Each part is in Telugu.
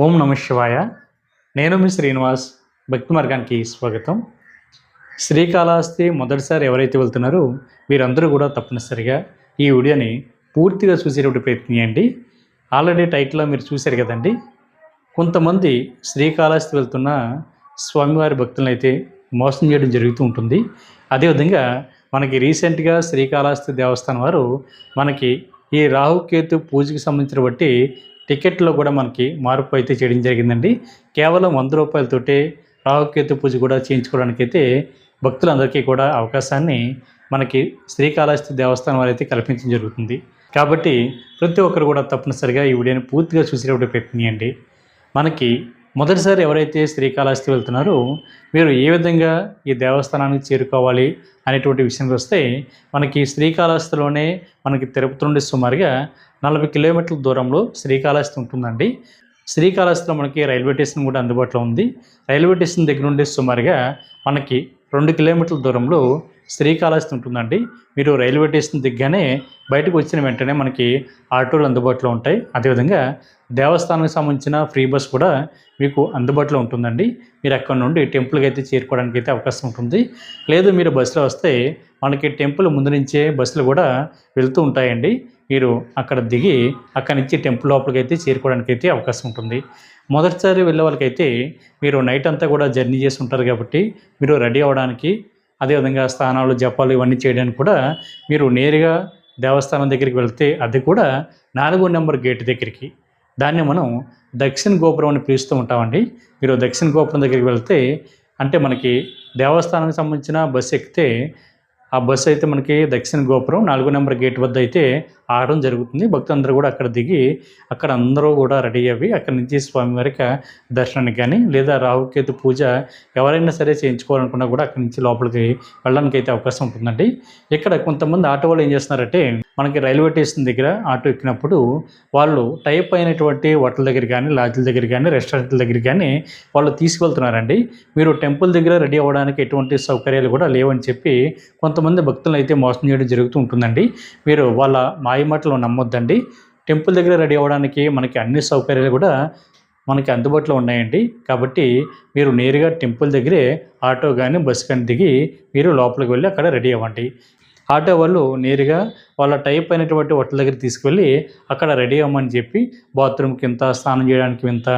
ఓం నమ శివాయ. నేను మీ శ్రీనివాస్. భక్తి మార్గానికి స్వాగతం. శ్రీకాళహస్తి మొదటిసారి ఎవరైతే వెళ్తున్నారో వీరందరూ కూడా తప్పనిసరిగా ఈ వీడియోని పూర్తిగా చూసేటువంటి ప్రయత్నం చేయండి. ఆల్రెడీ టైటిల్లో మీరు చూశారు కదండి. కొంతమంది శ్రీకాళహస్తి వెళ్తున్న స్వామివారి భక్తులను అయితే మోసం చేయడం జరుగుతూ ఉంటుంది. అదేవిధంగా మనకి రీసెంట్గా శ్రీకాళహస్తి దేవస్థానం వారు మనకి ఈ రాహుకేతు పూజకి సంబంధించిన బట్టి టికెట్లో కూడా మనకి మార్పు అయితే చేయడం జరిగిందండి. కేవలం 100 రూపాయలతోటే రాహుకేతు పూజ కూడా చేయించుకోవడానికి అయితే భక్తులందరికీ కూడా అవకాశాన్ని మనకి శ్రీకాళహస్తి దేవస్థానం వారు అయితే కల్పించడం జరుగుతుంది. కాబట్టి ప్రతి ఒక్కరు కూడా తప్పనిసరిగా ఈ వీడియోని పూర్తిగా చూసేటప్పుడు ప్రయత్నం చేయండి. మనకి మొదటిసారి ఎవరైతే శ్రీకాళహస్తి వెళ్తున్నారో మీరు ఏ విధంగా ఈ దేవస్థానానికి చేరుకోవాలి అనేటువంటి విషయానికి వస్తే, మనకి శ్రీకాళహస్తిలోనే మనకి తిరుపతి నుండి సుమారుగా 40 కిలోమీటర్ల దూరంలో శ్రీకాళహస్తి ఉంటుందండి. శ్రీకాళహస్తిలో మనకి రైల్వే స్టేషన్ కూడా అందుబాటులో ఉంది. రైల్వే స్టేషన్ దగ్గర నుండి సుమారుగా మనకి 2 కిలోమీటర్ల దూరంలో శ్రీకాళహస్తి ఉంటుందండి. మీరు రైల్వే స్టేషన్ దిగ్గానే బయటకు వచ్చిన వెంటనే మనకి ఆటోలు అందుబాటులో ఉంటాయి. అదేవిధంగా దేవస్థానానికి సంబంధించిన ఫ్రీ బస్ కూడా మీకు అందుబాటులో ఉంటుందండి. మీరు అక్కడ నుండి టెంపుల్కి అయితే చేరుకోవడానికి అయితే అవకాశం ఉంటుంది. లేదు మీరు బస్సులో వస్తే మనకి టెంపుల్ ముందు నుంచే బస్సులు కూడా వెళ్తూ ఉంటాయండి. మీరు అక్కడ దిగి అక్కడి నుంచి టెంపుల్ లోపలికి అయితే చేరుకోవడానికి అయితే అవకాశం ఉంటుంది. మొదటిసారి వెళ్ళే వాళ్ళకైతే మీరు నైట్ అంతా కూడా జర్నీ చేసి ఉంటారు కాబట్టి మీరు రెడీ అవ్వడానికి, అదేవిధంగా స్నానాలు జపాలు ఇవన్నీ చేయడానికి కూడా మీరు నేరుగా దేవస్థానం దగ్గరికి వెళ్తే అది కూడా 4వ నెంబర్ గేట్ దగ్గరికి, దాన్ని మనం దక్షిణ గోపురం అని పిలుస్తూ ఉంటామండి. మీరు దక్షిణ గోపురం దగ్గరికి వెళ్తే అంటే మనకి దేవస్థానానికి సంబంధించిన బస్సు ఎక్కితే ఆ బస్సు అయితే మనకి దక్షిణ గోపురం 4వ నెంబర్ గేట్ వద్ద అయితే ఆగడం జరుగుతుంది. భక్తులందరూ కూడా అక్కడ దిగి అక్కడ అందరూ కూడా రెడీ అయ్యి అక్కడి నుంచి స్వామివారికి దర్శనానికి కానీ లేదా రాహుకేతు పూజ ఎవరైనా సరే చేయించుకోవాలనుకున్నా కూడా అక్కడి నుంచి లోపలికి వెళ్ళడానికి అయితే అవకాశం ఉంటుందండి. ఇక్కడ కొంతమంది ఆటో వాళ్ళు ఏం చేస్తున్నారంటే, మనకి రైల్వే స్టేషన్ దగ్గర ఆటో ఎక్కినప్పుడు వాళ్ళు టైప్ అయినటువంటి హోటల్ దగ్గర కానీ, లాడ్జ్ల దగ్గర కానీ, రెస్టారెంట్ల దగ్గర కానీ వాళ్ళు తీసుకువెళ్తున్నారండి. మీరు టెంపుల్ దగ్గర రెడీ అవ్వడానికి ఎటువంటి సౌకర్యాలు కూడా లేవని చెప్పి కొంతమంది భక్తులను అయితే మోసం చేయడం జరుగుతూ ఉంటుందండి. మీరు వాళ్ళ మాయమాటలు నమ్మొద్దండి. టెంపుల్ దగ్గర రెడీ అవ్వడానికి మనకి అన్ని సౌకర్యాలు కూడా మనకి అందుబాటులో ఉన్నాయండి. కాబట్టి మీరు నేరుగా టెంపుల్ దగ్గరే ఆటో కానీ బస్సు కానీ దిగి మీరు లోపలికి వెళ్ళి అక్కడ రెడీ అవ్వండి. ఆటో వాళ్ళు నేరుగా వాళ్ళ టైప్ అయినటువంటి హోటల్ దగ్గర తీసుకువెళ్ళి అక్కడ రెడీ అవ్వమని చెప్పి బాత్రూమ్కి ఇంత, స్నానం చేయడానికి ఇంత,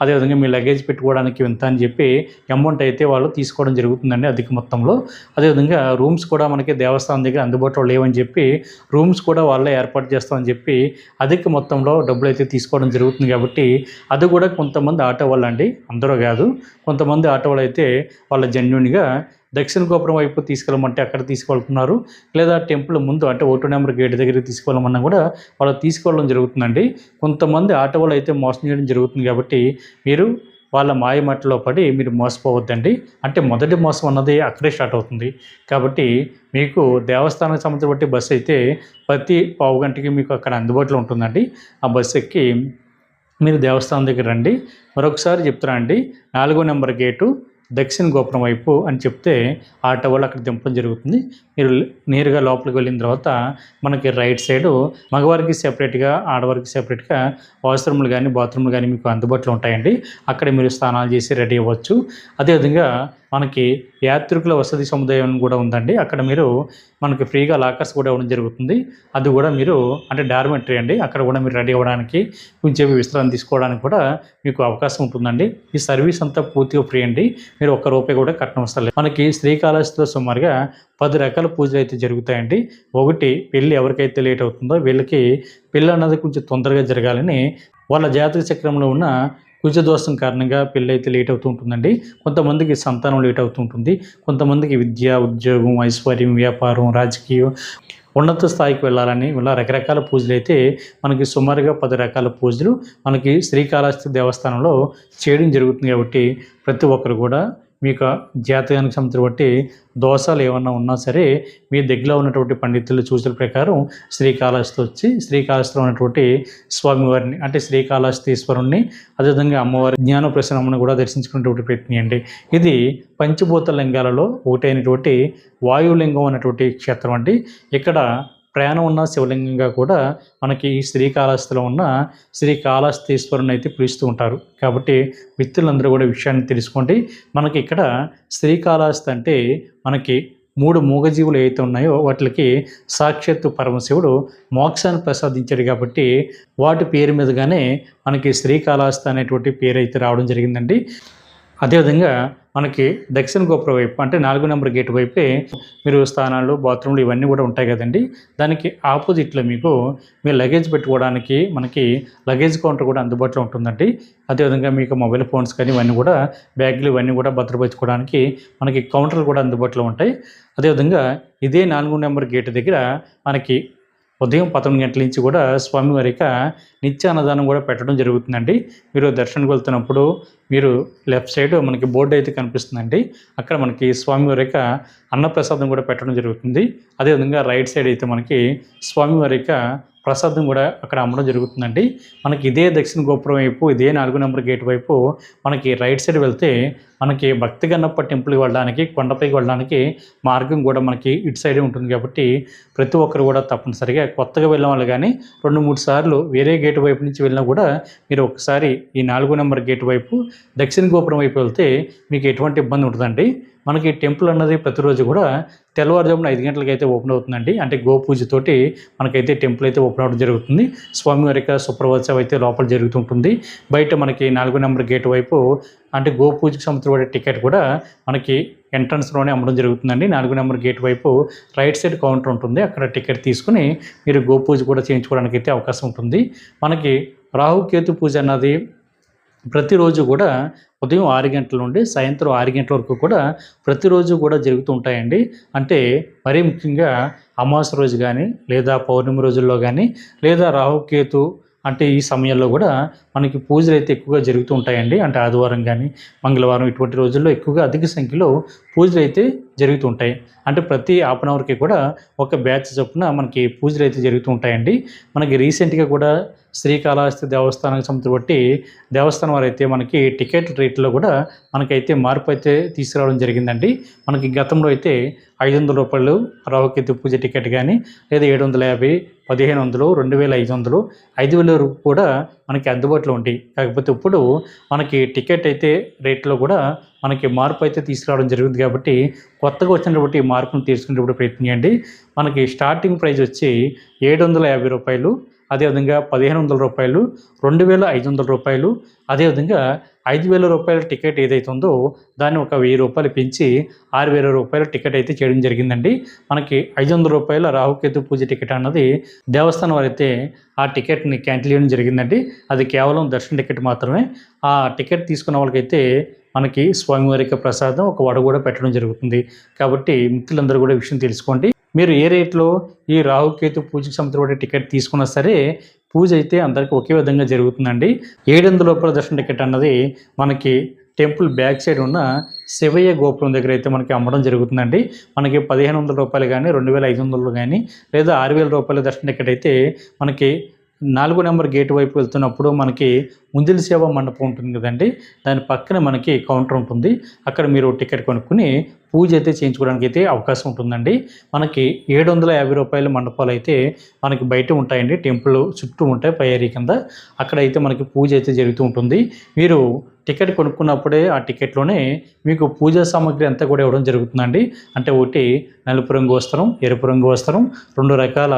అదేవిధంగా మీ లగేజ్ పెట్టుకోవడానికి ఇంత అని చెప్పి అమౌంట్ అయితే వాళ్ళు తీసుకోవడం జరుగుతుందండి అధిక మొత్తంలో. అదేవిధంగా రూమ్స్ కూడా మనకి దేవస్థానం దగ్గర అందుబాటులో లేవని చెప్పి రూమ్స్ కూడా వాళ్ళే ఏర్పాటు చేస్తామని చెప్పి అధిక మొత్తంలో డబ్బులు అయితే తీసుకోవడం జరుగుతుంది. కాబట్టి అది కూడా కొంతమంది ఆటో వాళ్ళు అండి, అందరూ కాదు, కొంతమంది ఆటో వాళ్ళు అయితే వాళ్ళ జెన్యూన్గా దక్షిణ గోపురం వైపు తీసుకెళ్ళమంటే అక్కడ తీసుకెళ్తున్నారు, లేదా టెంపుల్ ముందు అంటే 1 నెంబర్ గేట్ దగ్గరికి తీసుకెళ్ళమన్నా కూడా వాళ్ళు తీసుకెళ్ళడం జరుగుతుందండి. కొంతమంది ఆటో వాళ్ళు అయితే మోసం చేయడం జరుగుతుంది. కాబట్టి మీరు వాళ్ళ మాయమట్టలో పడి మీరు మోసపోవద్దండి. అంటే మొదటి మోసం అన్నది అక్కడే స్టార్ట్ అవుతుంది. కాబట్టి మీకు దేవస్థానానికి సంబంధించి బట్టి బస్సు అయితే ప్రతి పావు గంటకి మీకు అక్కడ అందుబాటులో ఉంటుందండి. ఆ బస్సు ఎక్కి మీరు దేవస్థానం దగ్గర రండి. మరొకసారి చెప్తున్నా అండి, 4వ నెంబర్ గేటు దక్షిణ గోపురం వైపు అని చెప్తే ఆటో వాళ్ళు అక్కడ దింపడం జరుగుతుంది. మీరు నేరుగా లోపలికి వెళ్ళిన తర్వాత మనకి రైట్ సైడు మగవారికి సెపరేట్గా, ఆడవారికి సెపరేట్గా వాష్రూమ్లు కానీ బాత్రూమ్లు కానీ మీకు అందుబాటులో ఉంటాయండి. అక్కడ మీరు స్నానాలు చేసి రెడీ అవ్వచ్చు. అదేవిధంగా మనకి యాత్రికుల వసతి సముదాయం కూడా ఉందండి. అక్కడ మీరు మనకి ఫ్రీగా లాకర్స్ కూడా ఇవ్వడం జరుగుతుంది. అది కూడా మీరు అంటే డార్మెటరీ అండి, అక్కడ కూడా మీరు రెడీ అవ్వడానికి, కొంచెం విశ్రాంతి తీసుకోవడానికి కూడా మీకు అవకాశం ఉంటుందండి. ఈ సర్వీస్ అంతా పూర్తిగా ఫ్రీ అండి. మీరు ₹1 కూడా కట్టనవసరం లేదు. మనకి శ్రీకాళహస్తిలో సుమారుగా 10 రకాల పూజలు అయితే జరుగుతాయండి. ఒకటి, పెళ్ళి ఎవరికైతే లేట్ అవుతుందో వీళ్ళకి పెళ్ళి అన్నది కొంచెం తొందరగా జరగాలని వాళ్ళ జాతక చక్రంలో ఉన్న కుజదోషం కారణంగా పెళ్ళి అయితే లేట్ అవుతూ ఉంటుందండి. కొంతమందికి సంతానం లేట్ అవుతూ ఉంటుంది. కొంతమందికి విద్య, ఉద్యోగం, ఐశ్వర్యం, వ్యాపారం, రాజకీయం ఉన్నత స్థాయికి వెళ్ళాలని ఇలా రకరకాల పూజలు అయితే మనకి సుమారుగా 10 రకాల పూజలు మనకి శ్రీకాళహస్తి దేవస్థానంలో చేయడం జరుగుతుంది. కాబట్టి ప్రతి ఒక్కరు కూడా మీకు జాతకానికి సంబంధించి బట్టి దోషాలు ఏమన్నా ఉన్నా సరే మీ దగ్గరలో ఉన్నటువంటి పండితుల సూచనల ప్రకారం శ్రీకాళహస్తి వచ్చి శ్రీకాళహస్తిలో ఉన్నటువంటి స్వామివారిని అంటే శ్రీకాళహస్తీశ్వరుణ్ణి, అదేవిధంగా అమ్మవారి జ్ఞాన ప్రసన్నమ్మను కూడా దర్శించుకునేటువంటి ప్రయత్నం అండి. ఇది పంచభూత లింగాలలో ఒకటైనటువంటి వాయులింగం అనేటువంటి క్షేత్రం అండి. ఇక్కడ ప్రయాణం ఉన్న శివలింగంగా కూడా మనకి ఈ శ్రీకాళహస్తిలో ఉన్న శ్రీకాళహస్తీశ్వరుని అయితే పిలుస్తూ ఉంటారు. కాబట్టి మిత్రులందరూ కూడా విషయాన్ని తెలుసుకోండి. మనకి ఇక్కడ శ్రీకాళహస్తి అంటే మనకి 3 మూగజీవులు ఏవైతే ఉన్నాయో వాటికి సాక్షాత్తు పరమశివుడు మోక్షాన్ని ప్రసాదించాడు కాబట్టి వాటి పేరు మీదుగానే మనకి శ్రీకాళహస్తి అనేటువంటి పేరు అయితే రావడం జరిగిందండి. అదేవిధంగా మనకి దక్షిణ గోపురం వైపు అంటే 4 నెంబర్ గేట్ వైపే మీరు స్థానాలు, బాత్రూమ్లు ఇవన్నీ కూడా ఉంటాయి కదండి. దానికి ఆపోజిట్లో మీకు మీరు లగేజ్ పెట్టుకోవడానికి మనకి లగేజ్ కౌంటర్ కూడా అందుబాటులో ఉంటుందండి. అదేవిధంగా మీకు మొబైల్ ఫోన్స్ కానీ ఇవన్నీ కూడా బ్యాగులు ఇవన్నీ కూడా భద్రపరచుకోవడానికి మనకి కౌంటర్లు కూడా అందుబాటులో ఉంటాయి. అదేవిధంగా ఇదే 4 నెంబర్ గేట్ దగ్గర మనకి ఉదయం 11 గంటల నుంచి కూడా స్వామివారి యొక్క నిత్య అన్నదానం కూడా పెట్టడం జరుగుతుందండి. మీరు దర్శనానికి వెళ్తున్నప్పుడు మీరు లెఫ్ట్ సైడ్ మనకి బోర్డు అయితే కనిపిస్తుందండి. అక్కడ మనకి స్వామివారి యొక్క అన్నప్రసాదం కూడా పెట్టడం జరుగుతుంది. అదేవిధంగా రైట్ సైడ్ అయితే మనకి స్వామివారి యొక్క ప్రసాదం కూడా అక్కడ అమ్మడం జరుగుతుందండి. మనకి ఇదే దక్షిణ గోపురం వైపు ఇదే 4 నెంబర్ గేట్ వైపు మనకి రైట్ సైడ్ వెళ్తే మనకి భక్తి గన్నప్ప టెంపుల్కి వెళ్ళడానికి, కొండపైకి వెళ్ళడానికి మార్గం కూడా మనకి ఇటు సైడే ఉంటుంది. కాబట్టి ప్రతి ఒక్కరు కూడా తప్పనిసరిగా కొత్తగా వెళ్ళిన వాళ్ళు కానీ 2-3 సార్లు వేరే గేట్ వైపు నుంచి వెళ్ళినా కూడా మీరు ఒకసారి ఈ 4 నెంబర్ గేట్ వైపు దక్షిణ గోపురం వైపు వెళ్తే మీకు ఎటువంటి ఇబ్బంది ఉంటుందండి. మనకి టెంపుల్ అన్నది ప్రతిరోజు కూడా తెల్లవారుజామున 5 గంటలకి అయితే ఓపెన్ అవుతుందండి. అంటే గోపూజతోటి మనకైతే టెంపుల్ అయితే ఓపెన్ అవ్వడం జరుగుతుంది. స్వామివారి యొక్క సుప్రభోత్సవం అయితే లోపల జరుగుతుంటుంది. బయట మనకి 4 నెంబర్ గేట్ వైపు అంటే గోపూజకు సంబంధించిన టికెట్ కూడా మనకి ఎంట్రన్స్లోనే అమ్మడం జరుగుతుందండి. 4 నెంబర్ గేట్ వైపు రైట్ సైడ్ కౌంటర్ ఉంటుంది. అక్కడ టికెట్ తీసుకుని మీరు గోపూజ కూడా చేయించుకోవడానికి అయితే అవకాశం ఉంటుంది. మనకి రాహుకేతు పూజ అన్నది ప్రతిరోజు కూడా ఉదయం 6 గంటల నుండి సాయంత్రం 6 గంటల వరకు కూడా ప్రతిరోజు కూడా జరుగుతూ ఉంటాయండి. అంటే మరీ ముఖ్యంగా అమావాస్య రోజు కానీ లేదా పౌర్ణమి రోజుల్లో కానీ లేదా రాహుకేతు అంటే ఈ సమయంలో కూడా మనకి పూజలు అయితే ఎక్కువగా జరుగుతూ ఉంటాయండి. అంటే ఆదివారం కానీ మంగళవారం ఇటువంటి రోజుల్లో ఎక్కువగా అధిక సంఖ్యలో పూజలు అయితే జరుగుతూ ఉంటాయి. అంటే ప్రతి హాఫ్ అన్ అవర్కి కూడా ఒక బ్యాచ్ చొప్పున మనకి పూజలు అయితే జరుగుతూ ఉంటాయండి. మనకి రీసెంట్గా కూడా శ్రీకాళహస్తి దేవస్థానానికి సంబంధించి బట్టి దేవస్థానం వారు అయితే మనకి టికెట్ రేట్లో కూడా మనకైతే మార్పు అయితే తీసుకురావడం జరిగిందండి. మనకి గతంలో అయితే 500 రూపాయలు రాహుకేతు పూజ టికెట్ కానీ లేదా 750, 1500, 2500, 5000 కూడా మనకి అందుబాటులో ఉంటాయి. కాకపోతే ఇప్పుడు మనకి టికెట్ అయితే రేట్లో కూడా మనకి మార్పు అయితే తీసుకురావడం జరుగుతుంది. కాబట్టి కొత్తగా వచ్చినటువంటి మార్పును తీసుకునేటప్పుడు ప్రయత్నం చేయండి. మనకి స్టార్టింగ్ ప్రైస్ వచ్చి 750 రూపాయలు, అదేవిధంగా 1500 రూపాయలు, 2500 రూపాయలు, అదేవిధంగా 5000 రూపాయల టికెట్ ఏదైతే ఉందో దాన్ని ఒక 1000 రూపాయలు పెంచి 6000 రూపాయల టికెట్ అయితే చేయడం జరిగిందండి. మనకి 500 రూపాయల రాహుకేతు పూజ టికెట్ అన్నది దేవస్థానం వారైతే ఆ టికెట్ని క్యాన్సిల్ చేయడం జరిగిందండి. అది కేవలం దర్శన టికెట్ మాత్రమే. ఆ టికెట్ తీసుకున్న వాళ్ళకైతే మనకి స్వామివారి యొక్క ప్రసాదం ఒక వడ కూడా పెట్టడం జరుగుతుంది. కాబట్టి మిత్రులందరూ కూడా విషయం తెలుసుకోండి. మీరు ఏ రేట్లో ఈ రాహుకేతు పూజకు సంబంధించిన టికెట్ తీసుకున్నా సరే పూజ అయితే అందరికీ ఒకే విధంగా జరుగుతుందండి. 700 రూపాయల దర్శన టికెట్ అన్నది మనకి టెంపుల్ బ్యాక్ సైడ్ ఉన్న శివయ్య గోపురం దగ్గర అయితే మనకి అమ్మడం జరుగుతుందండి. మనకి 1500 రూపాయలు కానీ 2500 కానీ లేదా 6000 రూపాయల దర్శన టికెట్ అయితే మనకి 4 నెంబర్ గేట్ వైపు వెళ్తున్నప్పుడు మనకి ముంజిల్ సేవ మండపం ఉంటుంది కదండి, దాని పక్కన మనకి కౌంటర్ ఉంటుంది. అక్కడ మీరు టికెట్ కొనుక్కుని పూజ అయితే చేయించుకోవడానికి అయితే అవకాశం ఉంటుందండి. మనకి 750 రూపాయల మండపాలు అయితే మనకి బయట ఉంటాయండి. టెంపుల్ చుట్టూ ఉంటాయి పై కింద. అక్కడైతే మనకి పూజ అయితే జరుగుతూ ఉంటుంది. మీరు టికెట్ కొనుక్కున్నప్పుడే ఆ టికెట్లోనే మీకు పూజా సామాగ్రి అంతా కూడా ఇవ్వడం జరుగుతుందండి. అంటే ఒకటి నలుపు రంగు వస్త్రం, ఎరుపు రంగు వస్త్రం, 2 రకాల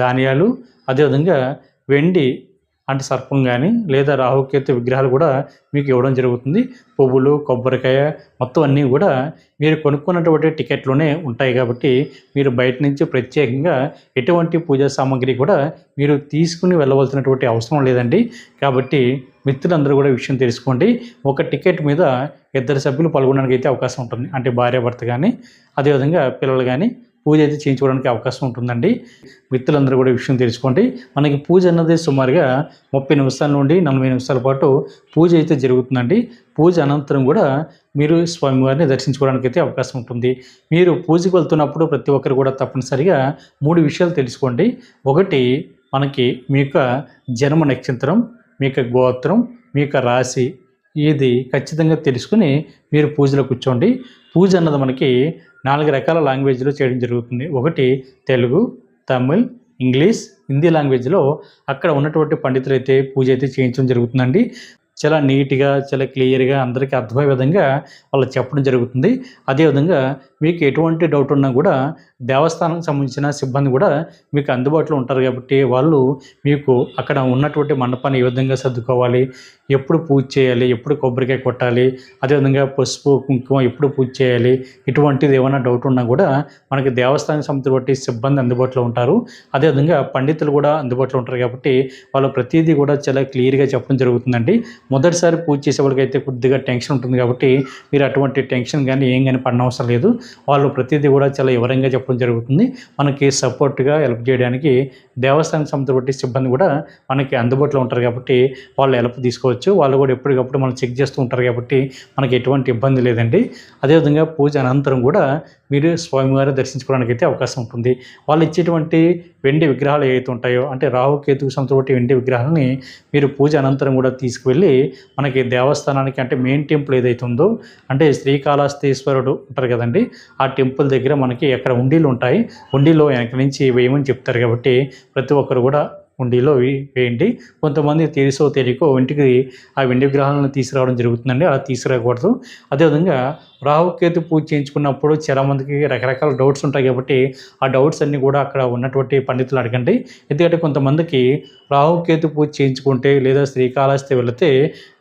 ధాన్యాలు, అదేవిధంగా వెండి అంటే సర్పం కానీ లేదా రాహుకేతు విగ్రహాలు కూడా మీకు ఇవ్వడం జరుగుతుంది. పువ్వులు, కొబ్బరికాయ మొత్తం అన్నీ కూడా మీరు కొనుక్కున్నటువంటి టికెట్లోనే ఉంటాయి. కాబట్టి మీరు బయట నుంచి ప్రత్యేకంగా ఎటువంటి పూజా సామాగ్రి కూడా మీరు తీసుకుని వెళ్ళవలసినటువంటి అవసరం లేదండి. కాబట్టి మిత్రులందరూ కూడా విషయం తెలుసుకోండి. ఒక టికెట్ మీద 2 సభ్యులు పాల్గొనడానికి అయితే అవకాశం ఉంటుంది. అంటే భార్యాభర్త కానీ అదేవిధంగా పిల్లలు కానీ పూజ అయితే చేయించుకోవడానికి అవకాశం ఉంటుందండి. మిత్రులందరూ కూడా విషయం తెలుసుకోండి. మనకి పూజ అన్నది సుమారుగా 30 నిమిషాల నుండి 40 నిమిషాల పాటు పూజ అయితే జరుగుతుందండి. పూజ అనంతరం కూడా మీరు స్వామివారిని దర్శించుకోవడానికి అయితే అవకాశం ఉంటుంది. మీరు పూజకు వెళ్తున్నప్పుడు ప్రతి ఒక్కరు కూడా తప్పనిసరిగా 3 విషయాలు తెలుసుకోండి. ఒకటి, మనకి మీ యొక్క జన్మ నక్షత్రం, మీ యొక్క గోత్రం, మీ యొక్క రాశి ఇది ఖచ్చితంగా తెలుసుకుని మీరు పూజలో కూర్చోండి. పూజ అన్నది మనకి 4 రకాల లాంగ్వేజ్లో చేయడం జరుగుతుంది. ఒకటి తెలుగు, తమిళ్, ఇంగ్లీష్, హిందీ లాంగ్వేజ్లో అక్కడ ఉన్నటువంటి పండితులైతే పూజ అయితే చేయించడం జరుగుతుందండి. చాలా నీట్‌గా, చాలా క్లియర్‌గా అందరికీ అర్థమయ్యే విధంగా వాళ్ళు చెప్పడం జరుగుతుంది. అదేవిధంగా మీకు ఎటువంటి డౌట్ ఉన్నా కూడా దేవస్థానానికి సంబంధించిన సిబ్బంది కూడా మీకు అందుబాటులో ఉంటారు కాబట్టి, వాళ్ళు మీకు అక్కడ ఉన్నటువంటి మండపాన్ని ఏ విధంగా సర్దుకోవాలి, ఎప్పుడు పూజ చేయాలి, ఎప్పుడు కొబ్బరికాయ కొట్టాలి, అదేవిధంగా పసుపు, కుంకుమ ఎప్పుడు పూజ చేయాలి, ఇటువంటిది ఏమైనా డౌట్ ఉన్నా కూడా మనకి దేవస్థానానికి సంబంధించిన సిబ్బంది అందుబాటులో ఉంటారు. అదేవిధంగా పండితులు కూడా అందుబాటులో ఉంటారు కాబట్టి, వాళ్ళు ప్రతీదీ కూడా చాలా క్లియర్‌గా చెప్పడం జరుగుతుందండి. మొదటిసారి పూజ చేసే వాళ్ళకైతే కొద్దిగా టెన్షన్ ఉంటుంది కాబట్టి, మీరు అటువంటి టెన్షన్ కానీ ఏం కానీ పడనవసరం లేదు. వాళ్ళు ప్రతీదీ కూడా చాలా వివరంగా చెప్పడం జరుగుతుంది. మనకి సపోర్ట్‌గా హెల్ప్ చేయడానికి దేవస్థానానికి సంబంధించిన సిబ్బంది కూడా మనకి అందుబాటులో ఉంటారు కాబట్టి, వాళ్ళు హెల్ప్ తీసుకోవచ్చు. వాళ్ళు కూడా ఎప్పటికప్పుడు మనం చెక్ చేస్తూ ఉంటారు కాబట్టి, మనకి ఎటువంటి ఇబ్బంది లేదండి. అదేవిధంగా పూజ అనంతరం కూడా మీరు స్వామివారిని దర్శించుకోవడానికి అయితే అవకాశం ఉంటుంది. వాళ్ళు ఇచ్చేటువంటి వెండి విగ్రహాలు ఏవైతే ఉంటాయో, అంటే రాహుకేతుకు సంబంధించిన వెండి విగ్రహాలని మీరు పూజ అనంతరం కూడా తీసుకువెళ్ళి మనకి దేవస్థానానికి, అంటే మెయిన్ టెంపుల్ ఏదైతే ఉందో, అంటే శ్రీకాళహస్తీశ్వరుడు ఉంటారు కదండి, ఆ టెంపుల్ దగ్గర మనకి అక్కడ ఉండీలు ఉంటాయి. ఉండీలో వెనక నుంచి వేయమని చెప్తారు కాబట్టి ప్రతి ఒక్కరు కూడా ఉండీలో వేయండి. కొంతమంది తెలుసో తెలియకో ఇంటికి ఆ వెండి విగ్రహాలను తీసుకురావడం జరుగుతుందండి. అలా తీసుకురాకూడదు. అదేవిధంగా రాహుకేతు పూజ చేయించుకున్నప్పుడు చాలామందికి రకరకాల డౌట్స్ ఉంటాయి కాబట్టి, ఆ డౌట్స్ అన్నీ కూడా అక్కడ ఉన్నటువంటి పండితులు అడగండి. ఎందుకంటే కొంతమందికి రాహుకేతు పూజ చేయించుకుంటే లేదా శ్రీకాళహస్తి వెళితే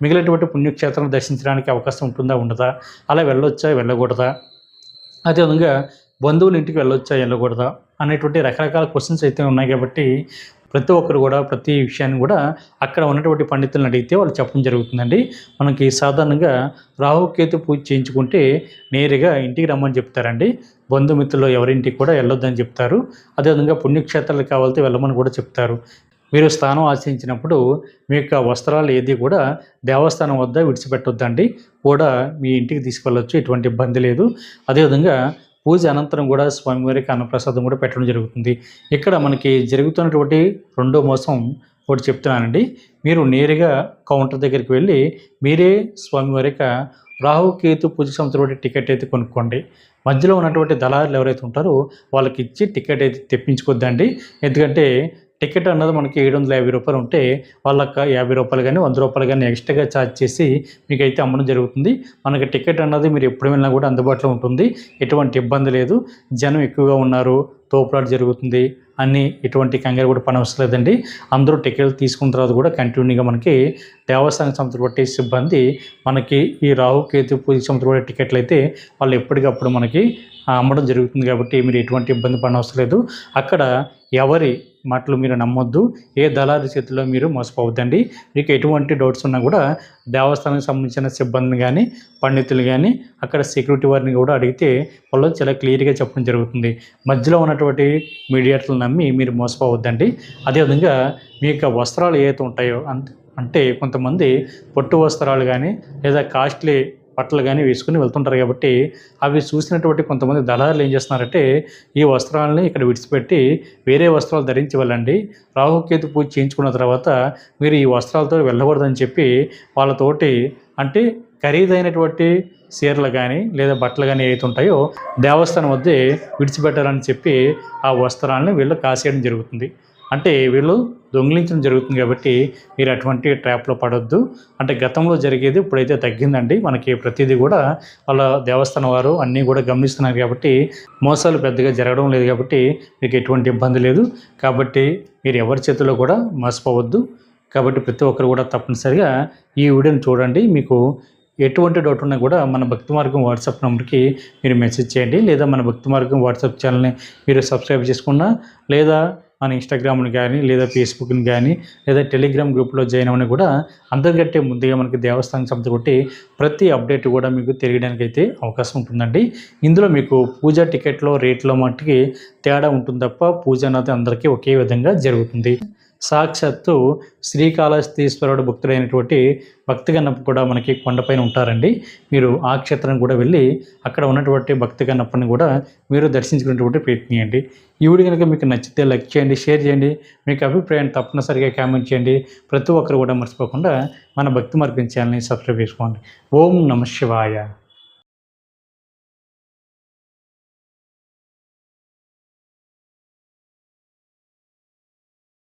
మిగిలినటువంటి పుణ్యక్షేత్రాలను దర్శించడానికి అవకాశం ఉంటుందా, ఉండదా, అలా వెళ్ళొచ్చా, వెళ్ళకూడదా, అదేవిధంగా బంధువుల ఇంటికి వెళ్ళొచ్చా, వెళ్ళకూడదా అనేటువంటి రకరకాల క్వశ్చన్స్ అయితే ఉన్నాయి కాబట్టి, ప్రతి ఒక్కరు కూడా ప్రతి విషయాన్ని కూడా అక్కడ ఉన్నటువంటి పండితులను అడిగితే వాళ్ళు చెప్పడం జరుగుతుందండి. మనకి సాధారణంగా రాహుకేతు పూజ చేయించుకుంటే నేరుగా ఇంటికి రమ్మని చెప్తారండి. బంధుమిత్రులు ఎవరింటికి కూడా వెళ్ళొద్దని చెప్తారు. అదేవిధంగా పుణ్యక్షేత్రాలు కావాలితే వెళ్ళమని కూడా చెప్తారు. మీరు స్థానం ఆచరించినప్పుడు మీ యొక్క వస్త్రాలు ఏది కూడా దేవస్థానం వద్ద విడిచిపెట్టొద్దండి. కూడా మీ ఇంటికి తీసుకెళ్ళొచ్చు, ఎటువంటి ఇబ్బంది లేదు. అదేవిధంగా పూజ అనంతరం కూడా స్వామివారికి అన్నప్రసాదం కూడా పెట్టడం జరుగుతుంది. ఇక్కడ మనకి జరుగుతున్నటువంటి రెండో మోసం ఒకటి చెప్తున్నానండి. మీరు నేరుగా కౌంటర్ దగ్గరికి వెళ్ళి మీరే స్వామివారికి రాహుకేతు పూజ సంబంధించిన టికెట్ అయితే కొనుక్కోండి. మధ్యలో ఉన్నటువంటి దళారులు ఎవరైతే ఉంటారో వాళ్ళకి ఇచ్చి టికెట్ అయితే తెప్పించుకోద్దండి. ఎందుకంటే టికెట్ అన్నది మనకి రూ. 750 ఉంటే వాళ్ళకి రూ. 50 కానీ రూ. 100 కానీ ఎక్స్ట్రాగా ఛార్జ్ చేసి మీకైతే అమ్మడం జరుగుతుంది. మనకి టికెట్ అన్నది మీరు ఎప్పుడు వెళ్ళినా కూడా అందుబాటులో ఉంటుంది. ఎటువంటి ఇబ్బంది లేదు. జనం ఎక్కువగా ఉన్నారు, తోపులాట జరుగుతుంది అని ఎటువంటి కంగారు కూడా పనవసరం లేదండి. అందరూ టికెట్లు తీసుకున్న తర్వాత కూడా కంటిన్యూగా మనకి దేవస్థానం సంబంధించిన సిబ్బంది మనకి ఈ రాహుకేతు పూజ సంబంధించిన టికెట్లు అయితే వాళ్ళు ఎప్పటికప్పుడు మనకి అమ్మడం జరుగుతుంది కాబట్టి మీరు ఎటువంటి ఇబ్బంది పడనవసరం లేదు. అక్కడ ఎవరి మాటలు మీరు నమ్మొద్దు. ఏ దళారి చేతిలో మీరు మోసపోవద్దండి. మీకు ఎటువంటి డౌట్స్ ఉన్నా కూడా దేవస్థానానికి సంబంధించిన సిబ్బందిని కానీ, పండితులు కానీ, అక్కడ సెక్యూరిటీ వారిని కూడా అడిగితే వాళ్ళు చాలా క్లియర్గా చెప్పడం జరుగుతుంది. మధ్యలో ఉన్నటువంటి మీడియేటర్లు నమ్మి మీరు మోసపోవద్దండి. అదేవిధంగా మీ యొక్క వస్త్రాలు ఏవైతే ఉంటాయో, అంటే కొంతమంది పొట్టు వస్త్రాలు కానీ లేదా కాస్ట్లీ బట్టలు కానీ వేసుకుని వెళ్తుంటారు కాబట్టి, అవి చూసినటువంటి కొంతమంది దళారులు ఏం చేస్తున్నారంటే ఈ వస్త్రాలని ఇక్కడ విడిచిపెట్టి వేరే వస్త్రాలు ధరించి వెళ్ళండి, రాహుకేతు పూజ చేయించుకున్న తర్వాత మీరు ఈ వస్త్రాలతో వెళ్ళకూడదని చెప్పి వాళ్ళతోటి, అంటే ఖరీదైనటువంటి చీరలు కానీ లేదా బట్టలు కానీ ఏవైతే ఉంటాయో దేవస్థానం వద్దే విడిచిపెట్టాలని చెప్పి ఆ వస్త్రాలను వీళ్ళు కాసేయడం జరుగుతుంది. అంటే వీళ్ళు దొంగిలించడం జరుగుతుంది కాబట్టి మీరు అటువంటి ట్రాప్లో పడొద్దు. అంటే గతంలో జరిగేది ఇప్పుడైతే తగ్గిందండి. మనకి ప్రతిదీ కూడా వాళ్ళ దేవస్థానం వారు అన్నీ కూడా గమనిస్తున్నారు కాబట్టి మోసాలు పెద్దగా జరగడం లేదు కాబట్టి మీకు ఎటువంటి ఇబ్బంది లేదు. కాబట్టి మీరు ఎవరి చేతిలో కూడా మోసపోవద్దు. కాబట్టి ప్రతి ఒక్కరు కూడా తప్పనిసరిగా ఈ వీడియోని చూడండి. మీకు ఎటువంటి డౌట్ ఉన్నా కూడా మన భక్తి మార్గం వాట్సాప్ నెంబర్కి మీరు మెసేజ్ చేయండి, లేదా మన భక్తి మార్గం వాట్సాప్ ఛానల్ని మీరు సబ్స్క్రైబ్ చేసుకున్నా, లేదా మన ఇన్స్టాగ్రామ్ని కానీ లేదా ఫేస్బుక్ని కానీ లేదా టెలిగ్రామ్ గ్రూప్లో జాయిన్ అవ్వని కూడా అందరికంటే ముందుగా మనకి దేవస్థానం సంబంధించి ప్రతి అప్డేట్ కూడా మీకు తెలియడానికి అయితే అవకాశం ఉంటుందండి. ఇందులో మీకు పూజా టికెట్లో రేట్లో మట్టుకి తేడా ఉంటుంది తప్ప పూజ అనేది అందరికీ ఒకే విధంగా జరుగుతుంది. సాక్షాత్తు శ్రీకాళహస్తీశ్వరుడు భక్తుడైనటువంటి భక్తిగన్నప్ప కూడా మనకి కొండపైన ఉంటారండి. మీరు ఆ క్షేత్రం కూడా వెళ్ళి అక్కడ ఉన్నటువంటి భక్తిగన్నప్పని కూడా మీరు దర్శించుకునేటువంటి ప్రయత్నం చేయండి. ఈ వీడియో కనుక మీకు నచ్చితే లైక్ చేయండి, షేర్ చేయండి. మీకు అభిప్రాయాన్ని తప్పనిసరిగా కామెంట్ చేయండి. ప్రతి ఒక్కరు కూడా మర్చిపోకుండా మన భక్తి మార్గం ఛానల్ని సబ్స్క్రైబ్ చేసుకోండి. ఓం నమః శివాయ.